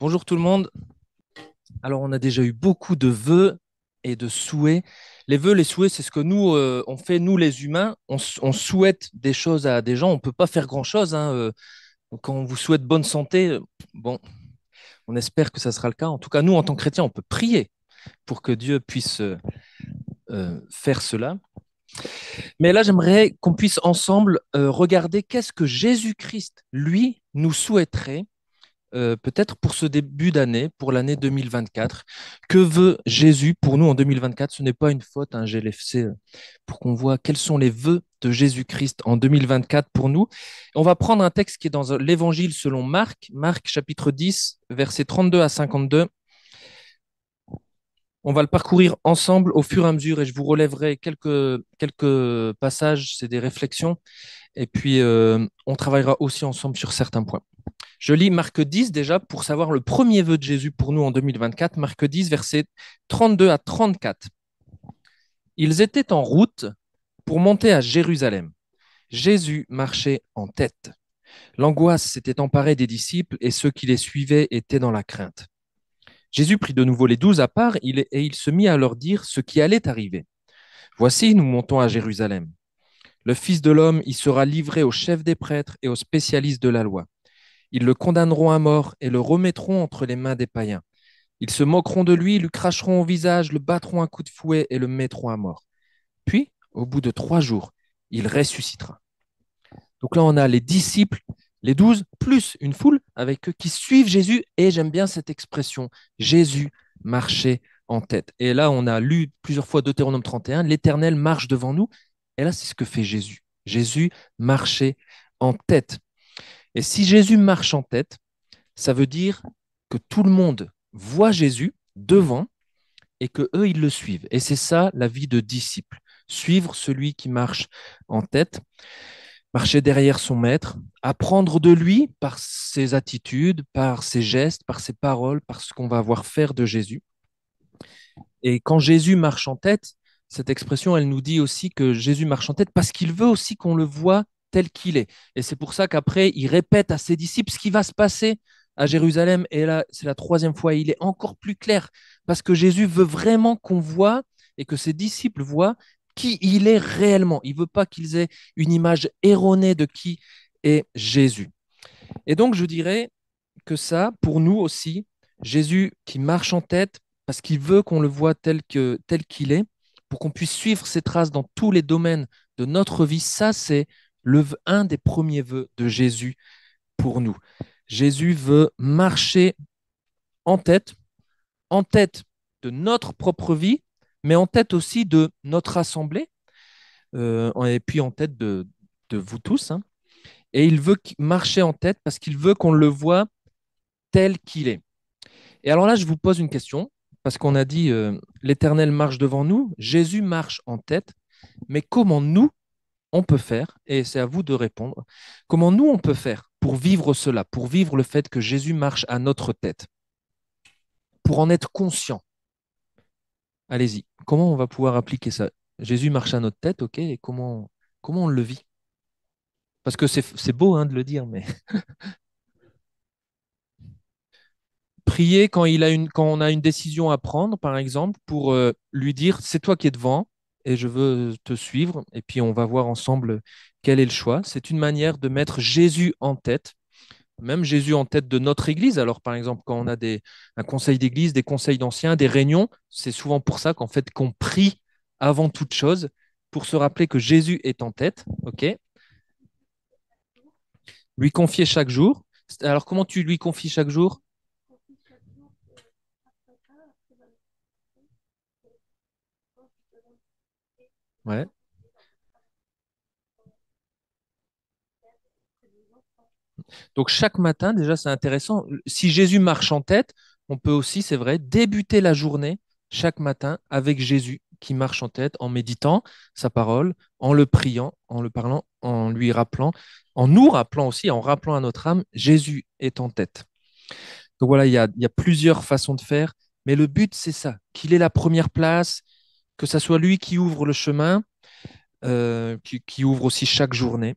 Bonjour tout le monde. Alors, on a déjà eu beaucoup de vœux et de souhaits. Les vœux, les souhaits, c'est ce que nous, on fait, nous les humains. On souhaite des choses à des gens. On ne peut pas faire grand-chose, hein. Quand on vous souhaite bonne santé, bon, on espère que ça sera le cas. En tout cas, nous, en tant que chrétiens, on peut prier pour que Dieu puisse faire cela. Mais là, j'aimerais qu'on puisse ensemble regarder qu'est-ce que Jésus-Christ, lui, nous souhaiterait peut-être pour ce début d'année, pour l'année 2024. Que veut Jésus pour nous en 2024? Ce n'est pas une faute, hein, GLFC, pour qu'on voit quels sont les vœux de Jésus-Christ en 2024 pour nous. On va prendre un texte qui est dans l'Évangile selon Marc, Marc chapitre 10, versets 32 à 52. On va le parcourir ensemble au fur et à mesure et je vous relèverai quelques passages, c'est des réflexions, et puis on travaillera aussi ensemble sur certains points. Je lis Marc 10 déjà pour savoir le premier vœu de Jésus pour nous en 2024. Marc 10, versets 32 à 34. Ils étaient en route pour monter à Jérusalem. Jésus marchait en tête. L'angoisse s'était emparée des disciples et ceux qui les suivaient étaient dans la crainte. Jésus prit de nouveau les 12 à part et il se mit à leur dire ce qui allait arriver. Voici, nous montons à Jérusalem. Le Fils de l'homme y sera livré aux chefs des prêtres et aux spécialistes de la loi. Ils le condamneront à mort et le remettront entre les mains des païens. Ils se moqueront de lui, lui cracheront au visage, le battront un coup de fouet et le mettront à mort. Puis, au bout de 3 jours, il ressuscitera. Donc là, on a les disciples, les 12, plus une foule avec eux qui suivent Jésus. Et j'aime bien cette expression, Jésus marchait en tête. Et là, on a lu plusieurs fois Deutéronome 31, l'Éternel marche devant nous. Et là, c'est ce que fait Jésus. Jésus marchait en tête. Et si Jésus marche en tête, ça veut dire que tout le monde voit Jésus devant et que eux ils le suivent. Et c'est ça la vie de disciple. Suivre celui qui marche en tête, marcher derrière son maître, apprendre de lui par ses attitudes, par ses gestes, par ses paroles, par ce qu'on va voir faire de Jésus. Et quand Jésus marche en tête, cette expression, elle nous dit aussi que Jésus marche en tête parce qu'il veut aussi qu'on le voit tel qu'il est. Et c'est pour ça qu'après, il répète à ses disciples ce qui va se passer à Jérusalem. Et là, c'est la troisième fois. Et il est encore plus clair parce que Jésus veut vraiment qu'on voit et que ses disciples voient qui il est réellement. Il veut pas qu'ils aient une image erronée de qui est Jésus. Et donc, je dirais que ça, pour nous aussi, Jésus qui marche en tête parce qu'il veut qu'on le voit tel qu'il est, pour qu'on puisse suivre ses traces dans tous les domaines de notre vie, ça, c'est un des premiers vœux de Jésus pour nous. Jésus veut marcher en tête de notre propre vie, mais en tête aussi de notre assemblée, et puis en tête de vous tous, hein. Et il veut marcher en tête parce qu'il veut qu'on le voit tel qu'il est. Et alors là, je vous pose une question, parce qu'on a dit l'Éternel marche devant nous, Jésus marche en tête, mais comment nous, on peut faire, et c'est à vous de répondre, comment nous, on peut faire pour vivre cela, pour vivre le fait que Jésus marche à notre tête, pour en être conscient. Allez-y, comment on va pouvoir appliquer ça? Jésus marche à notre tête, ok, et comment on le vit? Parce que c'est beau hein, de le dire, mais prier quand on a une décision à prendre, par exemple, pour lui dire, c'est toi qui es devant et je veux te suivre. Et puis on va voir ensemble quel est le choix. C'est une manière de mettre Jésus en tête, même Jésus en tête de notre Église. Alors par exemple, quand on a un conseil d'Église, des conseils d'anciens, des réunions, c'est souvent pour ça qu'en fait qu'on prie avant toute chose, pour se rappeler que Jésus est en tête. Ok, lui confier chaque jour. Alors comment tu lui confies chaque jour? Ouais. Donc chaque matin, déjà, c'est intéressant. Si Jésus marche en tête, on peut aussi, c'est vrai, débuter la journée chaque matin avec Jésus qui marche en tête, en méditant sa parole, en le priant, en le parlant, en lui rappelant, en nous rappelant aussi, en rappelant à notre âme, Jésus est en tête. Donc voilà, il y a plusieurs façons de faire, mais le but, c'est ça, qu'il ait la première place, que ça soit lui qui ouvre le chemin, qui ouvre aussi chaque journée.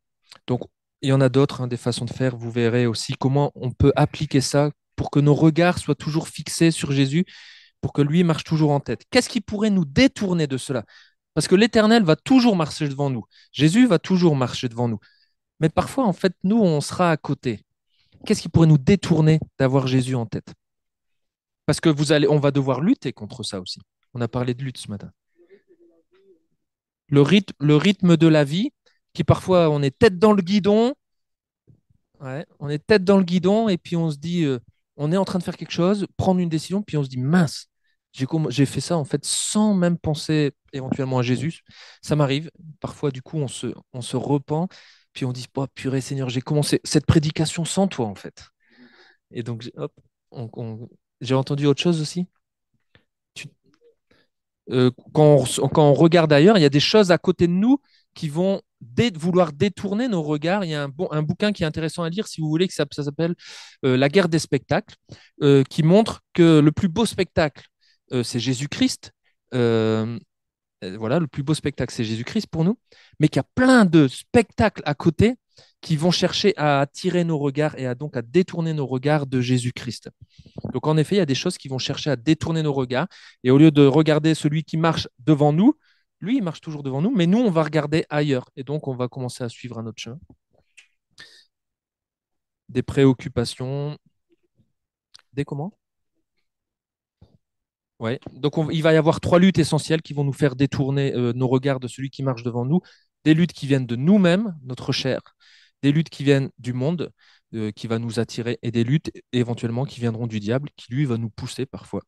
Donc, il y en a d'autres, hein, des façons de faire. Vous verrez aussi comment on peut appliquer ça pour que nos regards soient toujours fixés sur Jésus, pour que lui marche toujours en tête. Qu'est-ce qui pourrait nous détourner de cela? Parce que l'Éternel va toujours marcher devant nous. Jésus va toujours marcher devant nous. Mais parfois, en fait, nous, on sera à côté. Qu'est-ce qui pourrait nous détourner d'avoir Jésus en tête? Parce que on va devoir lutter contre ça aussi. On a parlé de lutte ce matin. Le rythme de la vie, qui parfois on est tête dans le guidon, ouais, on est tête dans le guidon et puis on se dit, on est en train de faire quelque chose, prendre une décision, puis on se dit, mince, j'ai fait ça en fait sans même penser éventuellement à Jésus. Ça m'arrive. Parfois, du coup, on se repent, puis on dit, oh, purée Seigneur, j'ai commencé cette prédication sans toi en fait. Et donc, hop, j'ai entendu autre chose aussi. Tu- quand on regarde ailleurs, il y a des choses à côté de nous qui vont vouloir détourner nos regards. Il y a un bouquin qui est intéressant à lire, si vous voulez, que ça s'appelle La guerre des spectacles, qui montre que le plus beau spectacle, c'est Jésus-Christ. Euh, voilà, le plus beau spectacle, c'est Jésus-Christ pour nous, mais qu'il y a plein de spectacles à côté qui vont chercher à attirer nos regards et donc à détourner nos regards de Jésus-Christ. Donc en effet, il y a des choses qui vont chercher à détourner nos regards. Et au lieu de regarder celui qui marche devant nous, lui, il marche toujours devant nous, mais nous, on va regarder ailleurs. Et donc, on va commencer à suivre un autre chemin. Des préoccupations. Des comment? Ouais. Donc, il va y avoir trois luttes essentielles qui vont nous faire détourner nos regards de celui qui marche devant nous. Des luttes qui viennent de nous-mêmes, notre chair. Des luttes qui viennent du monde, qui va nous attirer. Et des luttes éventuellement qui viendront du diable, qui lui va nous pousser parfois.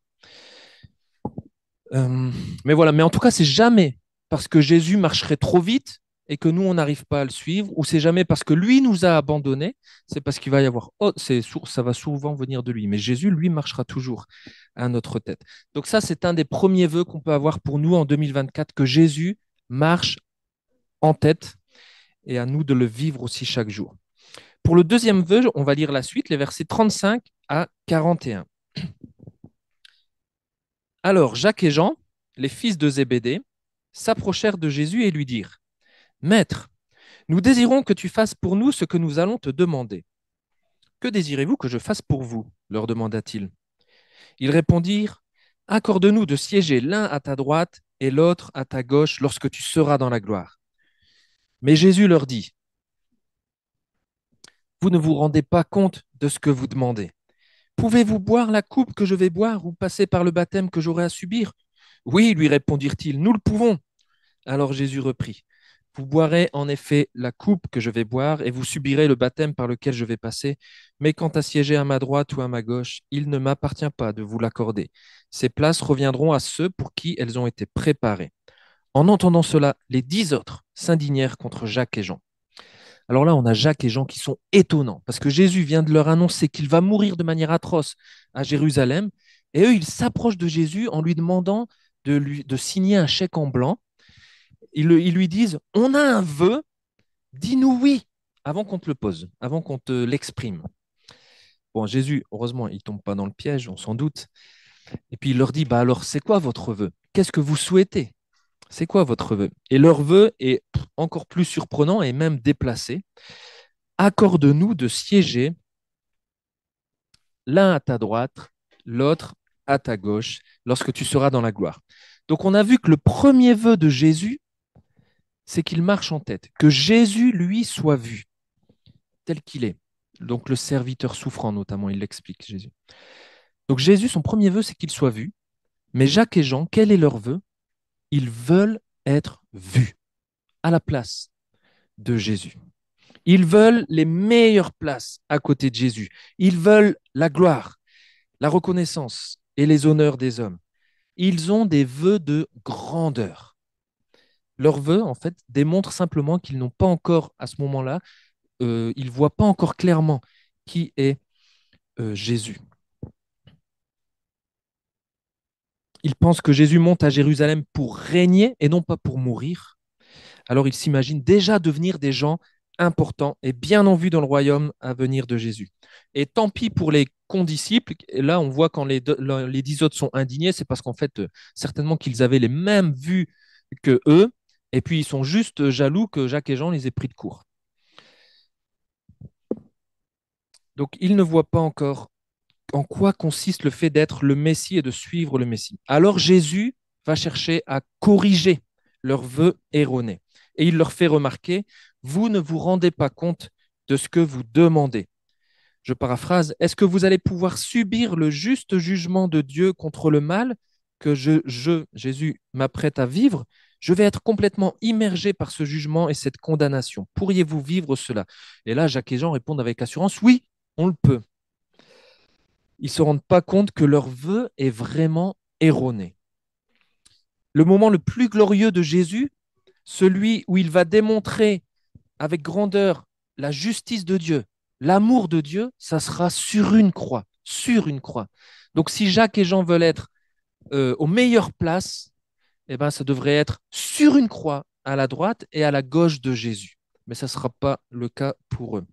Euh, mais voilà, mais en tout cas, c'est jamais parce que Jésus marcherait trop vite et que nous, on n'arrive pas à le suivre, ou c'est jamais parce que lui nous a abandonnés, c'est parce qu'il va y avoir, oh, ça va souvent venir de lui. Mais Jésus, lui, marchera toujours à notre tête. Donc ça, c'est un des premiers vœux qu'on peut avoir pour nous en 2024, que Jésus marche en tête et à nous de le vivre aussi chaque jour. Pour le deuxième vœu, on va lire la suite, les versets 35 à 41. Alors Jacques et Jean, les fils de Zébédée, s'approchèrent de Jésus et lui dirent, Maître, nous désirons que tu fasses pour nous ce que nous allons te demander. Que désirez-vous que je fasse pour vous leur demanda-t-il. Ils répondirent, Accorde-nous de siéger l'un à ta droite et l'autre à ta gauche lorsque tu seras dans la gloire. Mais Jésus leur dit, Vous ne vous rendez pas compte de ce que vous demandez. Pouvez-vous boire la coupe que je vais boire ou passer par le baptême que j'aurai à subir? Oui, lui répondirent-ils, nous le pouvons. Alors Jésus reprit, Vous boirez en effet la coupe que je vais boire et vous subirez le baptême par lequel je vais passer, mais quant à siéger à ma droite ou à ma gauche, il ne m'appartient pas de vous l'accorder. Ces places reviendront à ceux pour qui elles ont été préparées. En entendant cela, les 10 autres s'indignèrent contre Jacques et Jean. Alors là, on a Jacques et Jean qui sont étonnants, parce que Jésus vient de leur annoncer qu'il va mourir de manière atroce à Jérusalem, et eux, ils s'approchent de Jésus en lui demandant de signer un chèque en blanc. Ils lui disent, on a un vœu, dis-nous oui, avant qu'on te le pose, avant qu'on te l'exprime. Bon, Jésus, heureusement, il ne tombe pas dans le piège, on s'en doute. Et puis il leur dit, bah alors, c'est quoi votre vœu? Qu'est-ce que vous souhaitez? C'est quoi votre vœu? Et leur vœu est encore plus surprenant et même déplacé. Accorde-nous de siéger l'un à ta droite, l'autre à ta gauche, lorsque tu seras dans la gloire. Donc on a vu que le premier vœu de Jésus, c'est qu'il marche en tête, que Jésus, lui, soit vu tel qu'il est. Donc le serviteur souffrant, notamment, il l'explique, Jésus. Donc Jésus, son premier vœu, c'est qu'il soit vu. Mais Jacques et Jean, quel est leur vœu? Ils veulent être vus à la place de Jésus. Ils veulent les meilleures places à côté de Jésus. Ils veulent la gloire, la reconnaissance et les honneurs des hommes. Ils ont des vœux de grandeur. Leurs vœux, en fait, démontrent simplement qu'ils n'ont pas encore, à ce moment-là, ils ne voient pas encore clairement qui est Jésus. Ils pensent que Jésus monte à Jérusalem pour régner et non pas pour mourir. Alors ils s'imaginent déjà devenir des gens importants et bien en vue dans le royaume à venir de Jésus. Et tant pis pour les condisciples. Et là, on voit quand les 10 autres sont indignés, c'est parce qu'en fait, certainement qu'ils avaient les mêmes vues que eux. Et puis, ils sont juste jaloux que Jacques et Jean les aient pris de court. Donc, ils ne voient pas encore en quoi consiste le fait d'être le Messie et de suivre le Messie. Alors Jésus va chercher à corriger leurs vœux erronés. Et il leur fait remarquer, vous ne vous rendez pas compte de ce que vous demandez. Je paraphrase, est-ce que vous allez pouvoir subir le juste jugement de Dieu contre le mal que Jésus, m'apprête à vivre? Je vais être complètement immergé par ce jugement et cette condamnation. Pourriez-vous vivre cela? Et là, Jacques et Jean répondent avec assurance, oui, on le peut. Ils ne se rendent pas compte que leur vœu est vraiment erroné. Le moment le plus glorieux de Jésus, celui où il va démontrer avec grandeur la justice de Dieu, l'amour de Dieu, ça sera sur une croix, sur une croix. Donc si Jacques et Jean veulent être aux meilleures places, eh ben, ça devrait être sur une croix à la droite et à la gauche de Jésus. Mais ça ne sera pas le cas pour eux.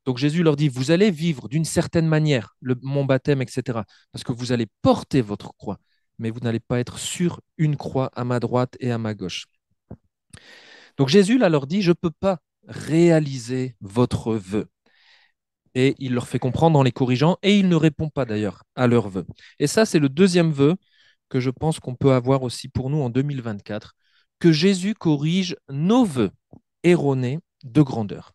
Donc Jésus leur dit, vous allez vivre d'une certaine manière mon baptême, etc. Parce que vous allez porter votre croix, mais vous n'allez pas être sur une croix à ma droite et à ma gauche. Donc Jésus là, leur dit, je ne peux pas réaliser votre vœu. Et il leur fait comprendre en les corrigeant, et il ne répond pas d'ailleurs à leur vœu. Et ça, c'est le deuxième vœu que je pense qu'on peut avoir aussi pour nous en 2024, que Jésus corrige nos vœux erronés de grandeur.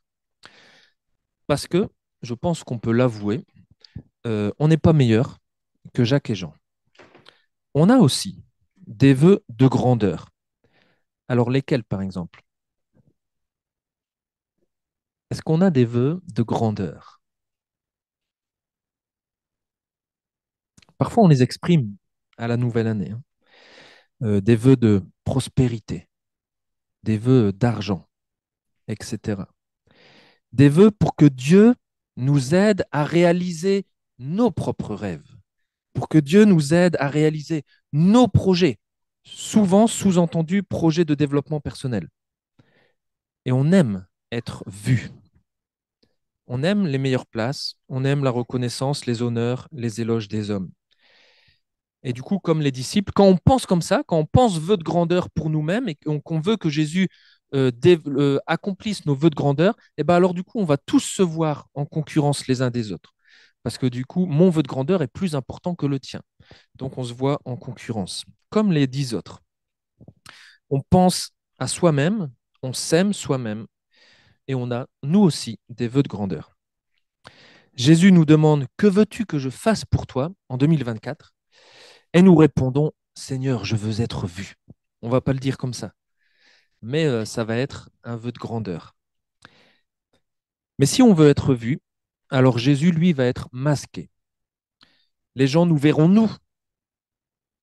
Parce que, je pense qu'on peut l'avouer, on n'est pas meilleur que Jacques et Jean. On a aussi des vœux de grandeur. Alors lesquels, par exemple? Est-ce qu'on a des vœux de grandeur? Parfois, on les exprime à la nouvelle année, hein. Des vœux de prospérité, des vœux d'argent, etc. Des vœux pour que Dieu nous aide à réaliser nos propres rêves, pour que Dieu nous aide à réaliser nos projets, souvent sous-entendu projets de développement personnel. Et on aime être vu. On aime les meilleures places, on aime la reconnaissance, les honneurs, les éloges des hommes. Et du coup, comme les disciples, quand on pense comme ça, quand on pense vœux de grandeur pour nous-mêmes et qu'on veut que Jésus accomplisse nos vœux de grandeur, et ben alors du coup, on va tous se voir en concurrence les uns des autres. Parce que du coup, mon vœu de grandeur est plus important que le tien. Donc on se voit en concurrence, comme les 10 autres. On pense à soi-même, on s'aime soi-même, et on a, nous aussi, des vœux de grandeur. Jésus nous demande, que veux-tu que je fasse pour toi en 2024? Et nous répondons, Seigneur, je veux être vu. On ne va pas le dire comme ça, mais ça va être un vœu de grandeur. Mais si on veut être vu, alors Jésus, lui, va être masqué. Les gens nous verront nous,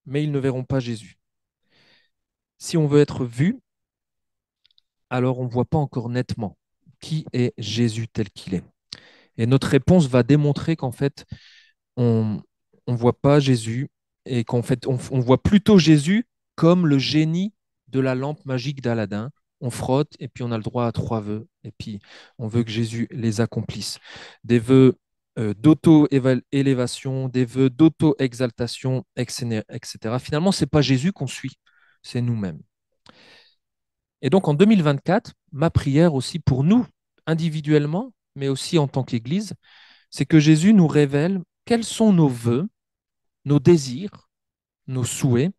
mais ils ne verront pas Jésus. Si on veut être vu, alors on ne voit pas encore nettement qui est Jésus tel qu'il est. Et notre réponse va démontrer qu'en fait, on ne voit pas Jésus et qu'en fait, on voit plutôt Jésus comme le génie de la lampe magique d'Aladin. On frotte et puis on a le droit à 3 vœux et puis on veut que Jésus les accomplisse. Des vœux d'auto-élévation, des vœux d'auto-exaltation, etc. Finalement, ce n'est pas Jésus qu'on suit, c'est nous-mêmes. Et donc en 2024, ma prière aussi pour nous, individuellement, mais aussi en tant qu'Église, c'est que Jésus nous révèle quels sont nos vœux, nos désirs, nos souhaits,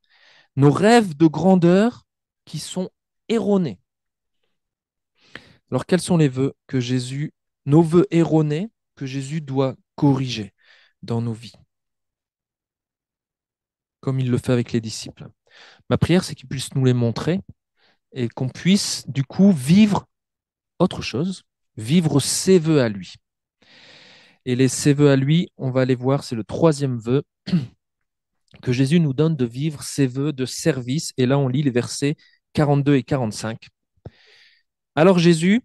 nos rêves de grandeur qui sont erronés. Alors quels sont les vœux que Jésus, nos vœux erronés que Jésus doit corriger dans nos vies, comme il le fait avec les disciples? Ma prière, c'est qu'il puisse nous les montrer et qu'on puisse du coup vivre autre chose, vivre ses vœux à lui. Et ses vœux à lui, on va les voir, c'est le troisième vœu, que Jésus nous donne de vivre ses vœux de service. Et là, on lit les versets 42 et 45. Alors Jésus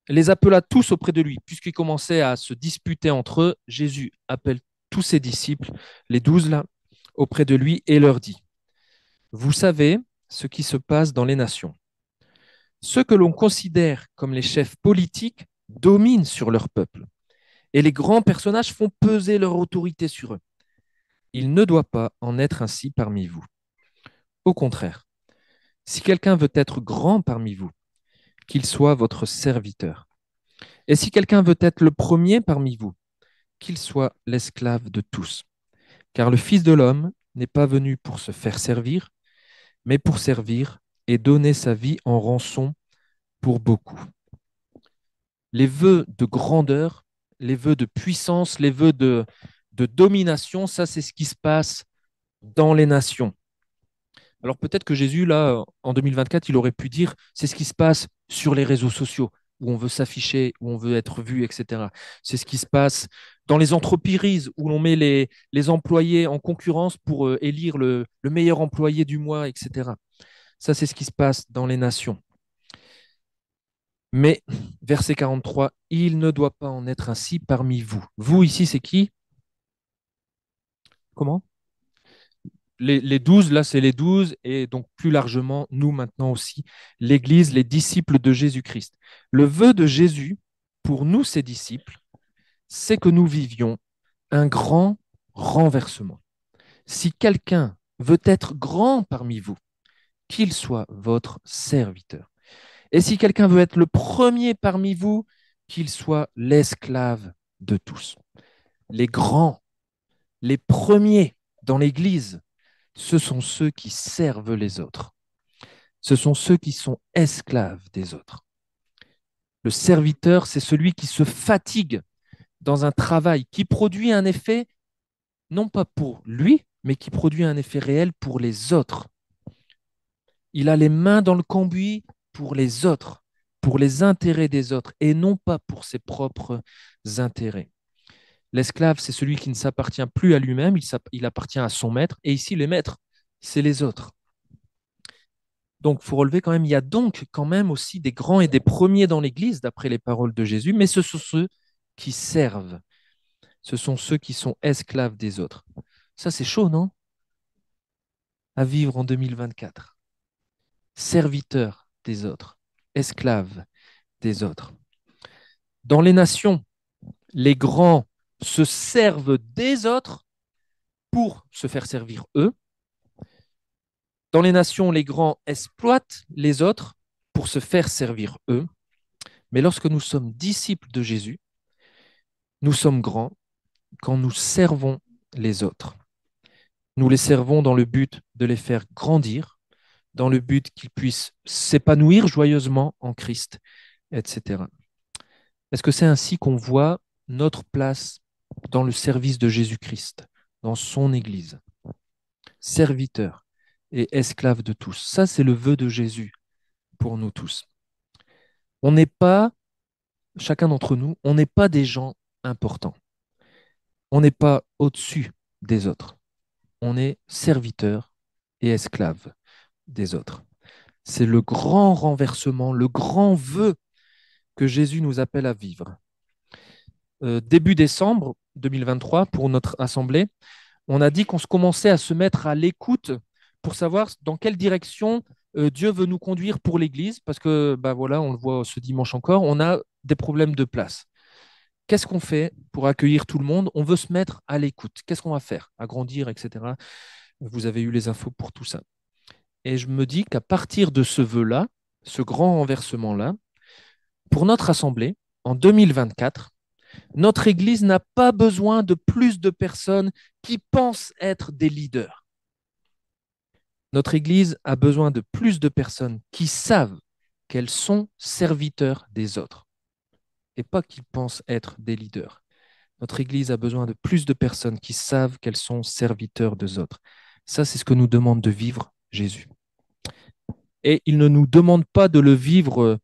les appela tous auprès de lui, puisqu'ils commençaient à se disputer entre eux. Jésus appelle tous ses disciples, les 12 là, auprès de lui et leur dit, vous savez ce qui se passe dans les nations. Ceux que l'on considère comme les chefs politiques dominent sur leur peuple, et les grands personnages font peser leur autorité sur eux. Il ne doit pas en être ainsi parmi vous. Au contraire, si quelqu'un veut être grand parmi vous, qu'il soit votre serviteur. Et si quelqu'un veut être le premier parmi vous, qu'il soit l'esclave de tous. Car le Fils de l'homme n'est pas venu pour se faire servir, mais pour servir et donner sa vie en rançon pour beaucoup. Les vœux de grandeur, les vœux de puissance, les vœux de domination, ça c'est ce qui se passe dans les nations. Alors peut-être que Jésus, là, en 2024, il aurait pu dire, c'est ce qui se passe sur les réseaux sociaux, où on veut s'afficher, où on veut être vu, etc. C'est ce qui se passe dans les entreprises, où l'on met les employés en concurrence pour élire le meilleur employé du mois, etc. Ça, c'est ce qui se passe dans les nations. Mais, verset 43, il ne doit pas en être ainsi parmi vous. Vous, ici, c'est qui? Comment? Les 12, là, c'est les 12, et donc plus largement, nous maintenant aussi, l'Église, les disciples de Jésus-Christ. Le vœu de Jésus, pour nous, ses disciples, c'est que nous vivions un grand renversement. Si quelqu'un veut être grand parmi vous, qu'il soit votre serviteur. Et si quelqu'un veut être le premier parmi vous, qu'il soit l'esclave de tous. Les grands, les premiers dans l'Église, ce sont ceux qui servent les autres. Ce sont ceux qui sont esclaves des autres. Le serviteur, c'est celui qui se fatigue dans un travail qui produit un effet, non pas pour lui, mais qui produit un effet réel pour les autres. Il a les mains dans le cambouis pour les autres, pour les intérêts des autres, et non pas pour ses propres intérêts. L'esclave, c'est celui qui ne s'appartient plus à lui-même, il appartient à son maître, et ici, les maîtres, c'est les autres. Donc, il faut relever quand même, il y a donc quand même aussi des grands et des premiers dans l'Église, d'après les paroles de Jésus, mais ce sont ceux qui servent. Ce sont ceux qui sont esclaves des autres. Ça, c'est chaud, non? À vivre en 2024. Serviteurs des autres, esclaves des autres. Dans les nations, les grands se servent des autres pour se faire servir eux. Dans les nations, les grands exploitent les autres pour se faire servir eux. Mais lorsque nous sommes disciples de Jésus, nous sommes grands quand nous servons les autres. Nous les servons dans le but de les faire grandir, dans le but qu'ils puissent s'épanouir joyeusement en Christ, etc. Est-ce que c'est ainsi qu'on voit notre place dans le service de Jésus-Christ, dans son Église? Serviteur et esclave de tous. Ça, c'est le vœu de Jésus pour nous tous. On n'est pas, chacun d'entre nous, on n'est pas des gens importants. On n'est pas au-dessus des autres. On est serviteur et esclave des autres. C'est le grand renversement, le grand vœu que Jésus nous appelle à vivre. Début décembre 2023, pour notre assemblée, on a dit qu'on se commençait à se mettre à l'écoute pour savoir dans quelle direction Dieu veut nous conduire pour l'Église, parce que, bah voilà, on le voit ce dimanche encore, on a des problèmes de place. Qu'est-ce qu'on fait pour accueillir tout le monde? On veut se mettre à l'écoute. Qu'est-ce qu'on va faire? Agrandir, etc. Vous avez eu les infos pour tout ça. Et je me dis qu'à partir de ce vœu-là, ce grand renversement-là, pour notre assemblée, en 2024, notre Église n'a pas besoin de plus de personnes qui pensent être des leaders. Notre Église a besoin de plus de personnes qui savent qu'elles sont serviteurs des autres et pas qui pensent être des leaders. Notre Église a besoin de plus de personnes qui savent qu'elles sont serviteurs des autres. Ça, c'est ce que nous demande de vivre Jésus. Et il ne nous demande pas de vivre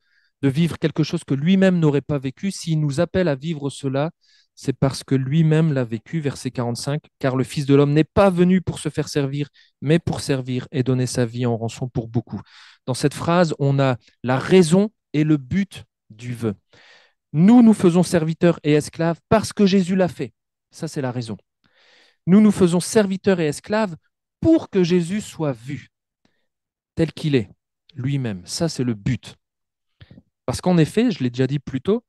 quelque chose que lui-même n'aurait pas vécu. S'il nous appelle à vivre cela, c'est parce que lui-même l'a vécu, verset 45, car le Fils de l'homme n'est pas venu pour se faire servir, mais pour servir et donner sa vie en rançon pour beaucoup. Dans cette phrase, on a la raison et le but du vœu. Nous, nous faisons serviteurs et esclaves parce que Jésus l'a fait. Ça, c'est la raison. Nous, nous faisons serviteurs et esclaves pour que Jésus soit vu tel qu'il est, lui-même. Ça, c'est le but. Parce qu'en effet, je l'ai déjà dit plus tôt,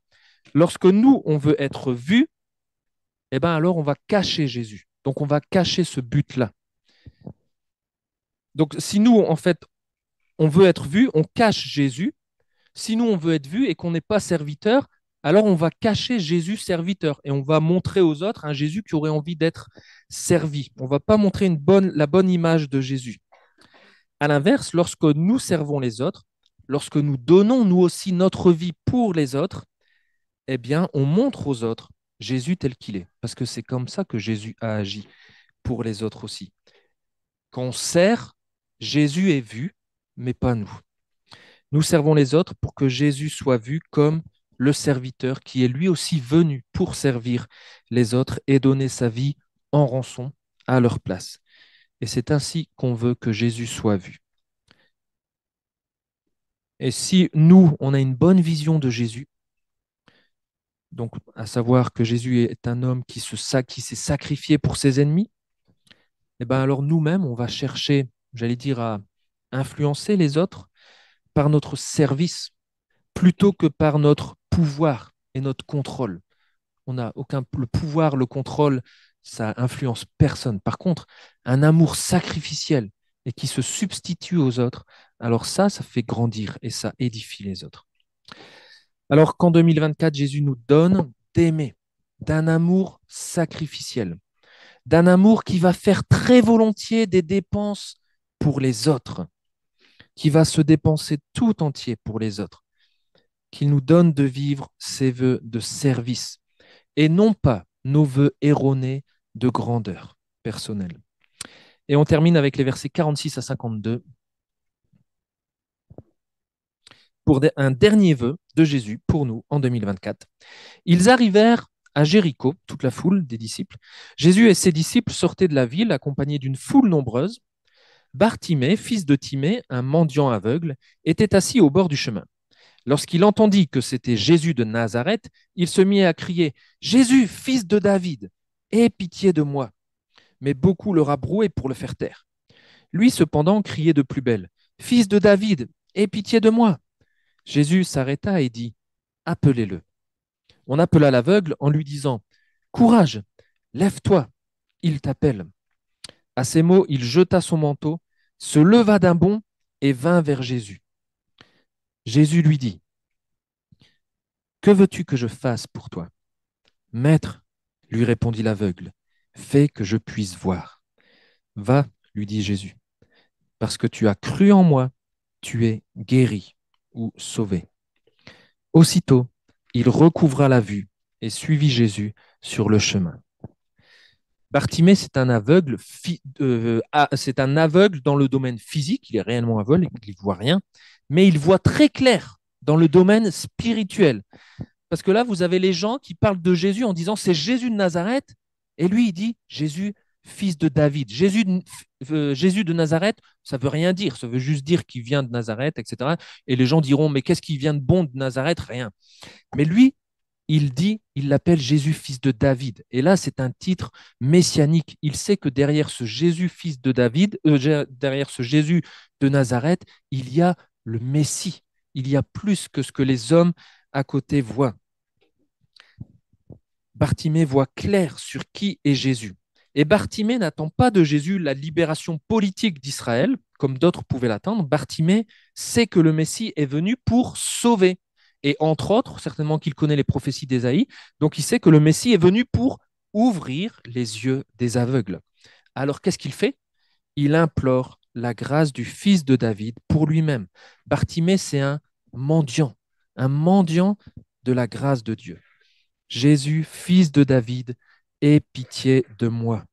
lorsque nous, on veut être vus, eh ben alors on va cacher Jésus. Donc on va cacher ce but-là. Donc si nous, en fait, on veut être vus, on cache Jésus. Si nous, on veut être vus et qu'on n'est pas serviteur, alors on va cacher Jésus serviteur et on va montrer aux autres un Jésus qui aurait envie d'être servi. On ne va pas montrer la bonne image de Jésus. À l'inverse, lorsque nous servons les autres, lorsque nous donnons nous aussi notre vie pour les autres, eh bien, on montre aux autres Jésus tel qu'il est, parce que c'est comme ça que Jésus a agi pour les autres aussi. Quand on sert, Jésus est vu, mais pas nous. Nous servons les autres pour que Jésus soit vu comme le serviteur qui est lui aussi venu pour servir les autres et donner sa vie en rançon à leur place. Et c'est ainsi qu'on veut que Jésus soit vu. Et si nous, on a une bonne vision de Jésus, donc à savoir que Jésus est un homme qui s'est sacrifié pour ses ennemis, et bien alors nous-mêmes, on va chercher, j'allais dire, à influencer les autres par notre service plutôt que par notre pouvoir et notre contrôle. On n'a aucun le pouvoir, le contrôle, ça influence personne. Par contre, un amour sacrificiel et qui se substitue aux autres, alors ça fait grandir et ça édifie les autres. Alors qu'en 2024, Jésus nous donne d'aimer, d'un amour sacrificiel, d'un amour qui va faire très volontiers des dépenses pour les autres, qui va se dépenser tout entier pour les autres, qu'il nous donne de vivre ses vœux de service et non pas nos vœux erronés de grandeur personnelle. Et on termine avec les versets 46 à 52 pour un dernier vœu de Jésus pour nous en 2024. Ils arrivèrent à Jéricho, toute la foule des disciples. Jésus et ses disciples sortaient de la ville accompagnés d'une foule nombreuse. Bartimée, fils de Timée, un mendiant aveugle, était assis au bord du chemin. Lorsqu'il entendit que c'était Jésus de Nazareth, il se mit à crier : « Jésus, fils de David, aie pitié de moi !» Mais beaucoup le rabrouaient pour le faire taire. Lui, cependant, criait de plus belle : « Fils de David, aie pitié de moi !» Jésus s'arrêta et dit : « Appelez-le. » On appela l'aveugle en lui disant : « Courage, lève-toi, il t'appelle. » À ces mots, il jeta son manteau, se leva d'un bond et vint vers Jésus. Jésus lui dit : « Que veux-tu que je fasse pour toi ? » « Maître, lui répondit l'aveugle, fais que je puisse voir. » « Va, lui dit Jésus, parce que tu as cru en moi, tu es guéri ou sauvé. » Aussitôt, il recouvra la vue et suivit Jésus sur le chemin. Bartimée, c'est un aveugle dans le domaine physique, il est réellement aveugle, il ne voit rien, mais il voit très clair dans le domaine spirituel. Parce que là, vous avez les gens qui parlent de Jésus en disant c'est Jésus de Nazareth, et lui, il dit Jésus, fils de David. Jésus de Nazareth, ça ne veut rien dire, ça veut juste dire qu'il vient de Nazareth, etc. Et les gens diront mais qu'est-ce qui vient de bon de Nazareth ? Rien. Mais lui, il l'appelle Jésus, fils de David. Et là, c'est un titre messianique. Il sait que derrière ce Jésus, fils de David, derrière ce Jésus de Nazareth, il y a le Messie. Il y a plus que ce que les hommes à côté voient. Bartimée voit clair sur qui est Jésus. Et Bartimée n'attend pas de Jésus la libération politique d'Israël, comme d'autres pouvaient l'attendre. Bartimée sait que le Messie est venu pour sauver. Et entre autres, certainement qu'il connaît les prophéties d'Ésaïe, donc il sait que le Messie est venu pour ouvrir les yeux des aveugles. Alors qu'est-ce qu'il fait ? Il implore la grâce du fils de David pour lui-même. Bartimée, c'est un mendiant de la grâce de Dieu. Jésus, fils de David, aie pitié de moi.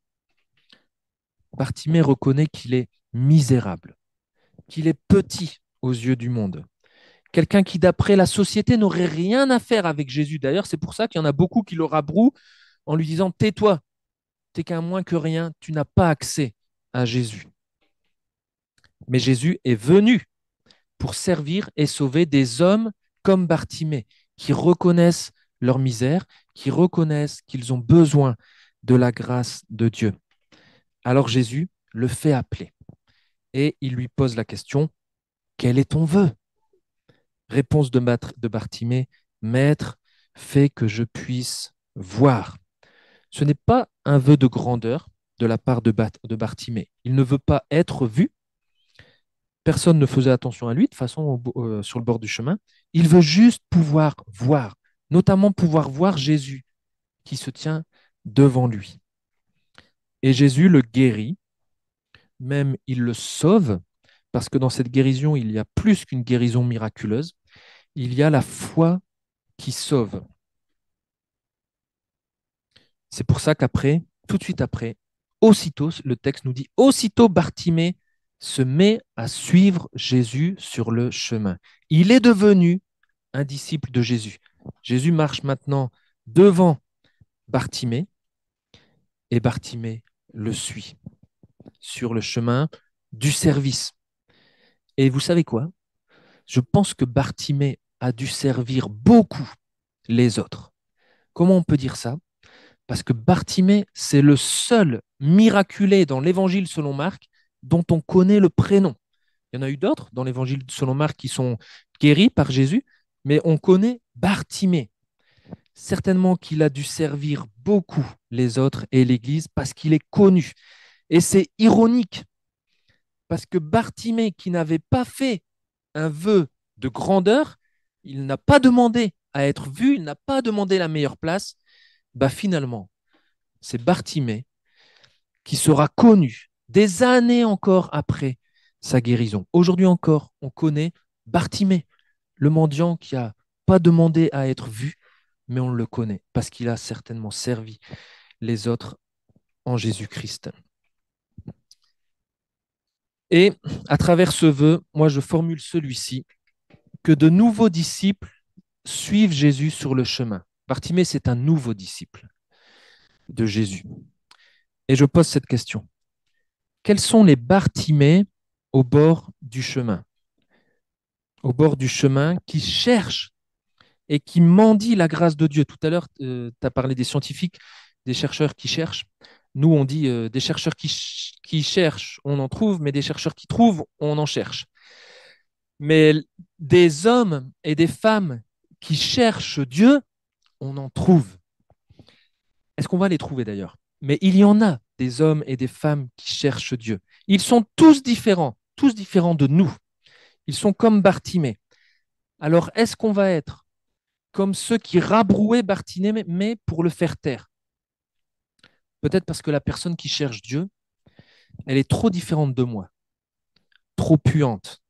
Bartimée reconnaît qu'il est misérable, qu'il est petit aux yeux du monde. Quelqu'un qui, d'après la société, n'aurait rien à faire avec Jésus. D'ailleurs, c'est pour ça qu'il y en a beaucoup qui le rabrouent en lui disant « Tais-toi, t'es qu'un moins que rien, tu n'as pas accès à Jésus. » Mais Jésus est venu pour servir et sauver des hommes comme Bartimée, qui reconnaissent leur misère, qui reconnaissent qu'ils ont besoin de la grâce de Dieu. Alors Jésus le fait appeler et il lui pose la question : quel est ton vœu ? Réponse de Bartimée : Maître, fais que je puisse voir. Ce n'est pas un vœu de grandeur de la part de Bartimée. Il ne veut pas être vu. Personne ne faisait attention à lui, de toute façon, sur le bord du chemin. Il veut juste pouvoir voir, notamment pouvoir voir Jésus qui se tient devant lui. Et Jésus le guérit, même il le sauve, parce que dans cette guérison, il y a plus qu'une guérison miraculeuse, il y a la foi qui sauve. C'est pour ça qu'après, tout de suite après, aussitôt, le texte nous dit, aussitôt Bartimée se met à suivre Jésus sur le chemin. Il est devenu un disciple de Jésus. Jésus marche maintenant devant Bartimée et Bartimée le suit sur le chemin du service. Et vous savez quoi? Je pense que Bartimée a dû servir beaucoup les autres. Comment on peut dire ça? Parce que Bartimée, c'est le seul miraculé dans l'évangile selon Marc dont on connaît le prénom. Il y en a eu d'autres dans l'évangile selon Marc qui sont guéris par Jésus, mais on connaît Bartimée. Certainement qu'il a dû servir beaucoup les autres et l'Église parce qu'il est connu. Et c'est ironique, parce que Bartimée, qui n'avait pas fait un vœu de grandeur, il n'a pas demandé à être vu, il n'a pas demandé la meilleure place, bah finalement, c'est Bartimée qui sera connu des années encore après sa guérison. Aujourd'hui encore, on connaît Bartimée, le mendiant qui n'a pas demandé à être vu, mais on le connaît parce qu'il a certainement servi les autres en Jésus-Christ. Et à travers ce vœu, moi je formule celui-ci, que de nouveaux disciples suivent Jésus sur le chemin. Bartimée, c'est un nouveau disciple de Jésus. Et je pose cette question. Quels sont les Bartimées au bord du chemin? Au bord du chemin qui cherchent et qui mendient la grâce de Dieu. Tout à l'heure, tu as parlé des scientifiques, des chercheurs qui cherchent. Nous, on dit des chercheurs qui cherchent, on en trouve, mais des chercheurs qui trouvent, on en cherche. Mais des hommes et des femmes qui cherchent Dieu, on en trouve. Est-ce qu'on va les trouver d'ailleurs? Mais il y en a des hommes et des femmes qui cherchent Dieu. Ils sont tous différents de nous. Ils sont comme Bartimée. Alors, est-ce qu'on va être comme ceux qui rabrouaient Bartimée pour le faire taire? Peut-être parce que la personne qui cherche Dieu, elle est trop différente de moi, trop puante,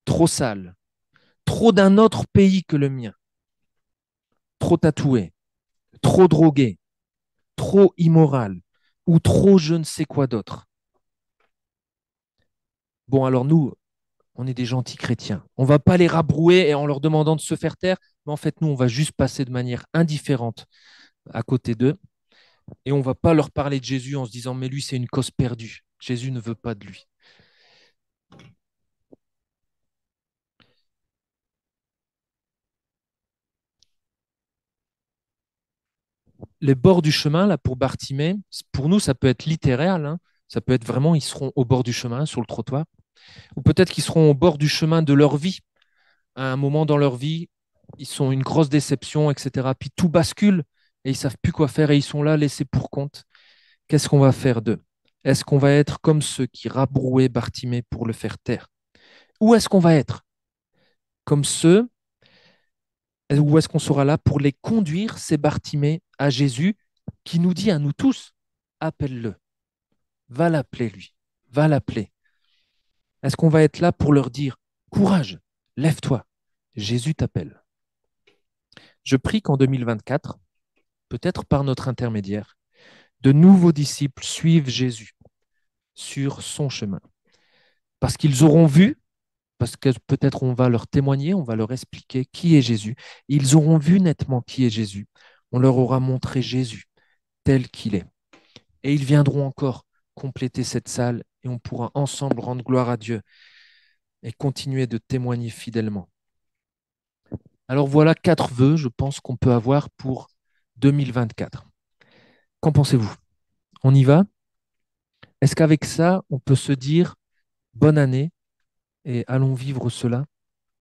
trop sale, trop d'un autre pays que le mien, trop tatouée, trop droguée, trop immorale ou trop je ne sais quoi d'autre. Bon, alors nous, on est des gentils chrétiens. On ne va pas les rabrouer et en leur demandant de se faire taire, mais en fait, nous, on va juste passer de manière indifférente à côté d'eux et on ne va pas leur parler de Jésus en se disant, mais lui, c'est une cause perdue. Jésus ne veut pas de lui. Les bords du chemin, là, pour Bartimée, pour nous, ça peut être littéral, hein. Ça peut être vraiment, ils seront au bord du chemin, sur le trottoir, ou peut-être qu'ils seront au bord du chemin de leur vie. À un moment dans leur vie, ils sont une grosse déception, etc. Puis tout bascule et ils savent plus quoi faire et ils sont là laissés pour compte. Qu'est-ce qu'on va faire d'eux? Est-ce qu'on va être comme ceux qui rabrouaient Bartimée pour le faire taire? Ou est-ce qu'on va être comme ceux, ou est-ce qu'on sera là pour les conduire, ces Bartimée, à Jésus qui nous dit à nous tous, appelle-le, va l'appeler lui, va l'appeler. Est-ce qu'on va être là pour leur dire, courage, lève-toi, Jésus t'appelle. Je prie qu'en 2024, peut-être par notre intermédiaire, de nouveaux disciples suivent Jésus sur son chemin. Parce qu'ils auront vu, parce que peut-être on va leur témoigner, on va leur expliquer qui est Jésus. Ils auront vu nettement qui est Jésus. On leur aura montré Jésus tel qu'il est. Et ils viendront encore compléter cette salle et on pourra ensemble rendre gloire à Dieu et continuer de témoigner fidèlement. Alors voilà 4 vœux, je pense, qu'on peut avoir pour 2024. Qu'en pensez-vous? On y va? Est-ce qu'avec ça, on peut se dire bonne année et allons vivre cela?